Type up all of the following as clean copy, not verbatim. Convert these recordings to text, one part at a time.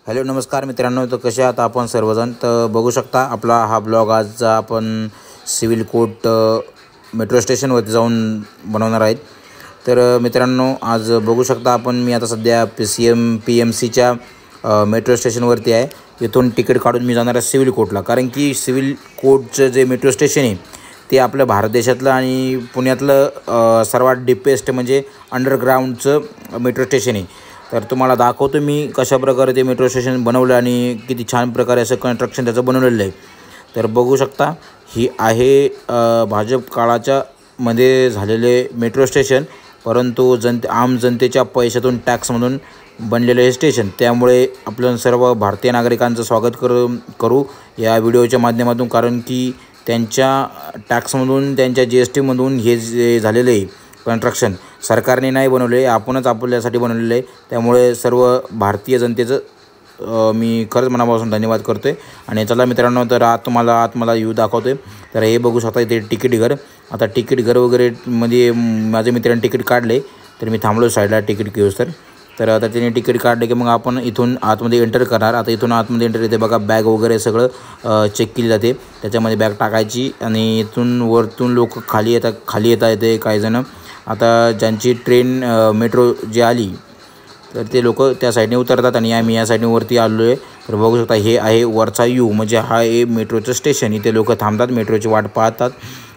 Hello नमस्कार मित्रांनो, तर कसे आहात आपण सर्वजण. तर बघू शकता आपला हा ब्लॉग आजचा आपण सिव्हिल कोर्ट मेट्रो स्टेशनवरती जाऊन बनवणार आहेत. तर मित्रांनो, आज बघू शकता आपण मी आता सध्या PMCच्या मेट्रो स्टेशनवरती आहे. इथून तिकीट काढून मी जाणार आहे सिव्हिल कोर्टला, कारण की सिव्हिल कोर्टचं जे मेट्रो स्टेशन आहे ते आपल्या भारत देशातलं आणि पुण्यातलं सर्वात डीपेस्ट म्हणजे अंडरग्राऊंडचं मेट्रो स्टेशन आहे. तर तुम्हाला दाखवतो मी कशाप्रकारे ते मेट्रो स्टेशन बनवलं आणि किती छान प्रकारे असं कन्स्ट्रक्शन त्याचं बनवलेलं आहे. तर बघू शकता ही आहे भाजप काळाच्या मध्ये झालेले मेट्रो स्टेशन, परंतु आम जनतेच्या पैशातून टॅक्समधून बनलेले हे स्टेशन. त्यामुळे आपलं सर्व भारतीय नागरिकांचं स्वागत करू या व्हिडिओच्या माध्यमातून, कारण की त्यांच्या टॅक्समधून त्यांच्या GSTमधून हे जे झालेलं आहे कन्स्ट्रक्शन सरकारने नाही बनवले, आपणच आपल्यासाठी बनवलेलं आहे. त्यामुळे सर्व भारतीय जनतेचं मी खरंच मनापासून धन्यवाद करतो आहे. आणि चला मित्रांनो, तर मला व्ह्यू दाखवतो आहे. तर हे बघू शकता इथे तिकीट घर. आता तिकीट घर वगैरे मध्ये माझ्या मित्रांनी तिकीट काढले, तर मी थांबलो साईडला तिकीट घेऊस. तर आता त्याने तिकीट काढले की मग आपण इथून आतमध्ये एंटर करणार. आता इथून आतमध्ये एंटर येते बघा, बॅग वगैरे सगळं चेक केली जाते. त्याच्यामध्ये बॅग टाकायची आणि इथून वरतून लोक खाली येता येते काही जण. आता ज्यांची ट्रेन मेट्रो जी आली तर ते लोक त्या साईडने उतरतात आणि आम्ही या साईडने वरती आलो आहे. तर बघू शकता हे आहे वरचा व्ह्यू, म्हणजे हा आहे मेट्रोचं स्टेशन. इथे लोक थांबतात, मेट्रोची वाट पाहतात.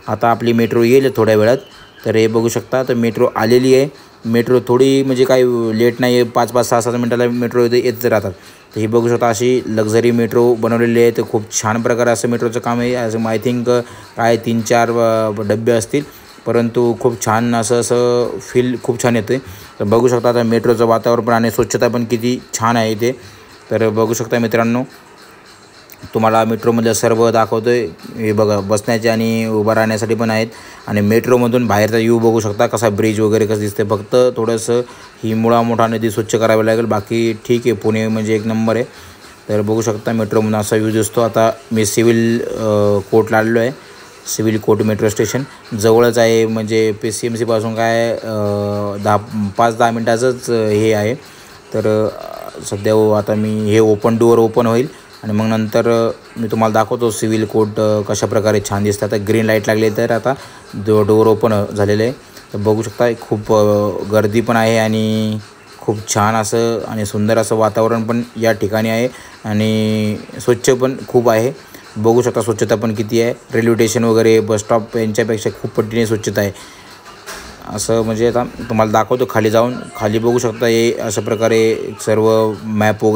आता आपली मेट्रो येईल थोड्या वेळात. तर हे बघू शकता, तर मेट्रो आलेली आहे. मेट्रो थोडी म्हणजे काही लेट नाही आहे, 5-5, 6-6 मिनटाला मेट्रो येत राहतात. तर ही बघू शकता अशी लक्झरी मेट्रो बनवलेली आहे. तर खूप छान प्रकारे असं मेट्रोचं काम आहे. असं आय थिंक काय 3-4 डबे असतील, परंतु खूप छान असं फील खूप छान येते. तर बघू शकता आता मेट्रोचं वातावरण पण आणि स्वच्छता पण किती छान आहे इथे. तर बघू शकता मित्रांनो, तुम्हाला मेट्रोमधलं सर्व दाखवतो आहे. हे बघा, बसण्याचे आणि उभं राहण्यासाठी पण आहेत. आणि मेट्रोमधून बाहेरचा व्ह्यू बघू शकता कसा ब्रिज वगैरे कसं दिसते. फक्त थोडंसं ही मोठा नदी स्वच्छ करावी लागेल, बाकी ठीक आहे. पुणे म्हणजे एक नंबर आहे. तर बघू शकता मेट्रोमधून असा व्ह्यू दिसतो. आता मी सिव्हिल कोर्टला आलेलो आहे. सिव्हिल कोर्ट मेट्रो स्टेशन जवळच आहे, म्हणजे PMCपासून काय 5-10 मिनटाचंच हे आहे. तर सध्या आता मी हे डोअर ओपन होईल आणि मग नंतर मी तुम्हाला दाखवतो सिव्हिल कोर्ट कशाप्रकारे छान दिसतं. आता ग्रीन लाईट लागली, तर आता डोअर ओपन झालेलं आहे. तर बघू शकता खूप गर्दी पण आहे आणि खूप छान असं आणि सुंदर असं वातावरण पण या ठिकाणी आहे आणि स्वच्छ पण खूप आहे. बघू शकता स्वच्छता पण किती आहे. रेल्वे स्टेशन वगैरे बसस्टॉप यांच्यापेक्षा खूप पटीने स्वच्छता आहे. असं म्हणजे आता तुम्हाला दाखवतो खाली जाऊन. खाली बघू शकता हे अशा प्रकारे सर्व मॅप वगैरे